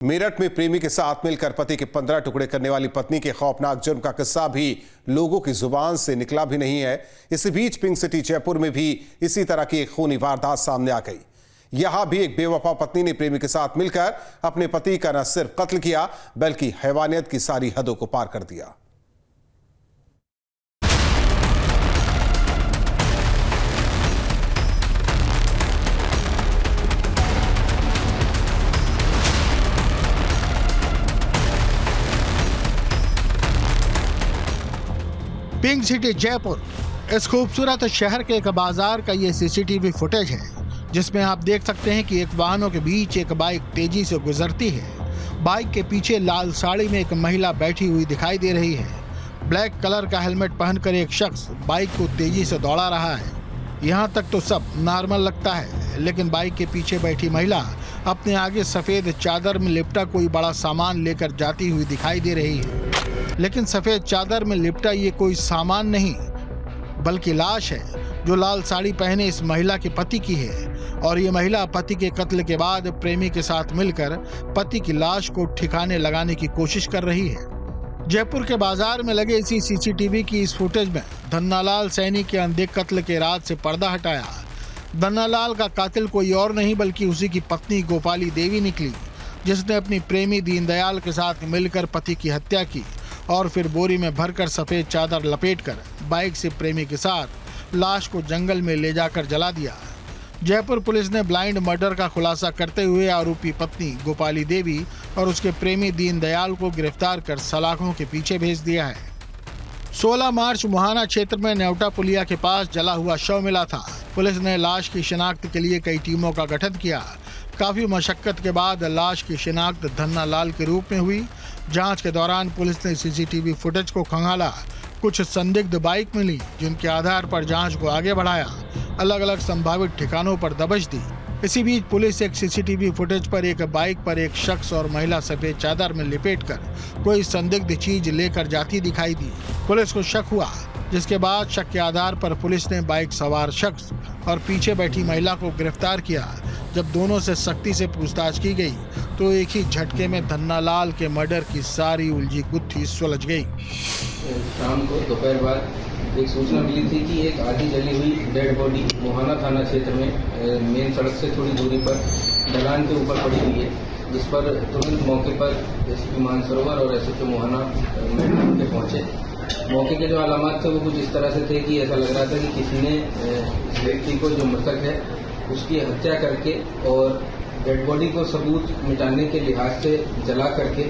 मेरठ में प्रेमी के साथ मिलकर पति के 15 टुकड़े करने वाली पत्नी के खौफनाक जुर्म का किस्सा भी लोगों की जुबान से निकला भी नहीं है। इसी बीच पिंक सिटी जयपुर में भी इसी तरह की एक खूनी वारदात सामने आ गई। यहां भी एक बेवफा पत्नी ने प्रेमी के साथ मिलकर अपने पति का न सिर्फ कत्ल किया बल्कि हैवानियत की सारी हदों को पार कर दिया। पिंक सिटी जयपुर, इस खूबसूरत शहर के एक बाजार का ये सीसीटीवी फुटेज है जिसमें आप देख सकते हैं कि एक वाहनों के बीच एक बाइक तेजी से गुजरती है। बाइक के पीछे लाल साड़ी में एक महिला बैठी हुई दिखाई दे रही है। ब्लैक कलर का हेलमेट पहनकर एक शख्स बाइक को तेजी से दौड़ा रहा है। यहाँ तक तो सब नॉर्मल लगता है, लेकिन बाइक के पीछे बैठी महिला अपने आगे सफेद चादर में लिपटा कोई बड़ा सामान लेकर जाती हुई दिखाई दे रही है। लेकिन सफेद चादर में लिपटा ये कोई सामान नहीं बल्कि लाश है जो लाल साड़ी पहने इस महिला के पति की है। और ये महिला पति के कत्ल के बाद प्रेमी के साथ मिलकर पति की लाश को ठिकाने लगाने की कोशिश कर रही है। जयपुर के बाजार में लगे इसी सीसीटीवी की इस फुटेज में धन्नालाल सैनी के अनदेख कत्ल के राज से पर्दा हटाया। धन्नालाल का कातिल कोई और नहीं बल्कि उसी की पत्नी गोपाली देवी निकली, जिसने अपनी प्रेमी दीनदयाल के साथ मिलकर पति की हत्या की और फिर बोरी में भरकर सफेद चादर लपेटकर बाइक से प्रेमी के साथ लाश को जंगल में ले जाकर जला दिया। जयपुर पुलिस ने ब्लाइंड मर्डर का खुलासा करते हुए आरोपी पत्नी गोपाली देवी और उसके प्रेमी दीनदयाल को गिरफ्तार कर सलाखों के पीछे भेज दिया है। 16 मार्च मुहाना क्षेत्र में नेवटा पुलिया के पास जला हुआ शव मिला था। पुलिस ने लाश की शिनाख्त के लिए कई टीमों का गठन किया। काफी मशक्कत के बाद लाश की शिनाख्त धन्नालाल के रूप में हुई। जांच के दौरान पुलिस ने सीसीटीवी फुटेज को खंगाला। कुछ संदिग्ध बाइक मिली जिनके आधार पर जांच को आगे बढ़ाया। अलग अलग संभावित ठिकानों पर दबिश दी। इसी बीच पुलिस एक सीसीटीवी फुटेज पर एक बाइक पर एक शख्स और महिला सफेद चादर में लिपेटकर कोई संदिग्ध चीज लेकर जाती दिखाई दी। पुलिस को शक हुआ, जिसके बाद शक के आधार पर पुलिस ने बाइक सवार शख्स और पीछे बैठी महिला को गिरफ्तार किया। जब दोनों से सख्ती से पूछताछ की गई तो एक ही झटके में धन्नालाल के मर्डर की सारी उलझी गुत्थी सुलझ गई। शाम को दोपहर बाद एक सूचना मिली थी कि एक आधी जली हुई डेड बॉडी मुहाना थाना क्षेत्र में मेन सड़क से थोड़ी दूरी पर ढलान के ऊपर पड़ी हुई है, जिस पर तुरंत मौके पर एसपी मानसरोवर और एसएचओ मुहाना के पहुंचे। मौके के जो अलामत थे वो कुछ इस तरह से थे कि ऐसा लग रहा था कि किसी ने इस व्यक्ति को जो मृतक है उसकी हत्या करके और डेड बॉडी को सबूत मिटाने के लिहाज से जला करके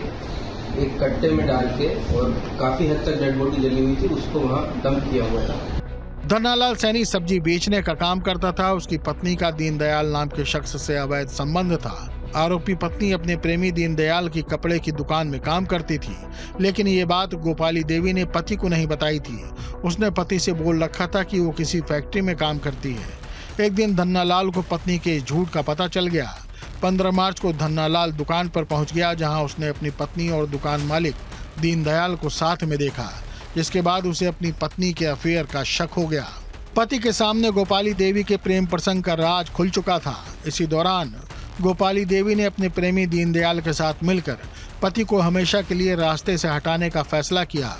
एक कट्टे में डाल के और काफी हद तक डेड बॉडी जली हुई थी उसको वहां डंप किया हुआ था। धन्नालाल सैनी सब्जी बेचने का काम करता था। उसकी पत्नी का दीनदयाल नाम के शख्स से अवैध संबंध था। आरोपी पत्नी अपने प्रेमी दीनदयाल की कपड़े की दुकान में काम करती थी, लेकिन ये बात गोपाली देवी ने पति को नहीं बताई थी। उसने पति से बोल रखा था कि वो किसी फैक्ट्री में काम करती है। एक दिन धन्नालाल को पत्नी के झूठ का पता चल गया। 15 मार्च को धन्नालाल दुकान पर पहुंच गया, जहां उसने अपनी पत्नी और दुकान मालिक दीनदयाल को साथ में देखा, जिसके बाद उसे अपनी पत्नी के अफेयर का शक हो गया। पति के सामने गोपाली देवी के प्रेम प्रसंग का राज खुल चुका था। इसी दौरान गोपाली देवी ने अपने प्रेमी दीनदयाल के साथ मिलकर पति को हमेशा के लिए रास्ते से हटाने का फैसला किया।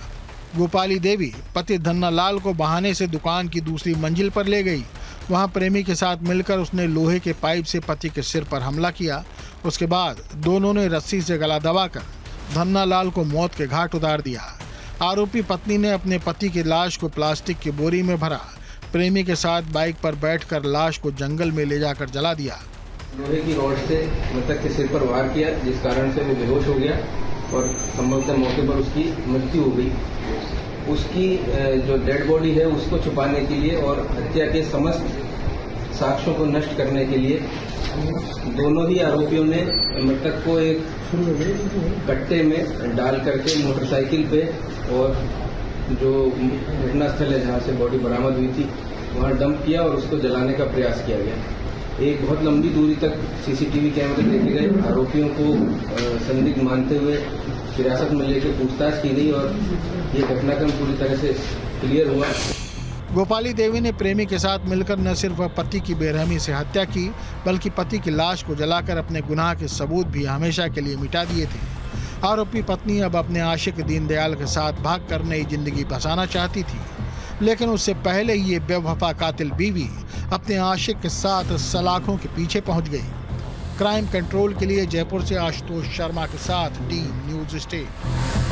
गोपाली देवी पति धन्नालाल को बहाने से दुकान की दूसरी मंजिल पर ले गई। वहां प्रेमी के साथ मिलकर उसने लोहे के पाइप से पति के सिर पर हमला किया। उसके बाद दोनों ने रस्सी से गला दबाकर धन्नालाल को मौत के घाट उतार दिया। आरोपी पत्नी ने अपने पति की लाश को प्लास्टिक की बोरी में भरा। प्रेमी के साथ बाइक पर बैठकर लाश को जंगल में ले जाकर जला दिया। लोहे की रॉड से मृतक के सिर पर वार किया, जिस कारण से वो बेहोश हो गया और संभवतः मौके पर उसकी मृत्यु हो गई। उसकी जो डेड बॉडी है उसको छुपाने के लिए और हत्या के समस्त साक्ष्यों को नष्ट करने के लिए दोनों ही आरोपियों ने मृतक को एक कट्टे में डाल करके मोटरसाइकिल पे और जो घटनास्थल है जहां से बॉडी बरामद हुई थी वहां डंप किया और उसको जलाने का प्रयास किया गया। एक बहुत लंबी दूरी तक सीसीटीवी कैमरे देखे गए। आरोपियों को संदिग्ध मानते हुए हिरासत में लेकर पूछताछ की गई और ये घटनाक्रम पूरी तरह से क्लियर हुआ। गोपाली देवी ने प्रेमी के साथ मिलकर न सिर्फ पति की बेरहमी से हत्या की, बल्कि पति की लाश को जलाकर अपने गुनाह के सबूत भी हमेशा के लिए मिटा दिए थे। आरोपी पत्नी अब अपने आशिक दीनदयाल के साथ भागकर नई जिंदगी बसाना चाहती थी, लेकिन उससे पहले ही ये बेवफा कातिल बीवी अपने आशिक के साथ सलाखों के पीछे पहुंच गई। क्राइम कंट्रोल के लिए जयपुर से आशुतोष शर्मा के साथ टीम न्यूज स्टेट।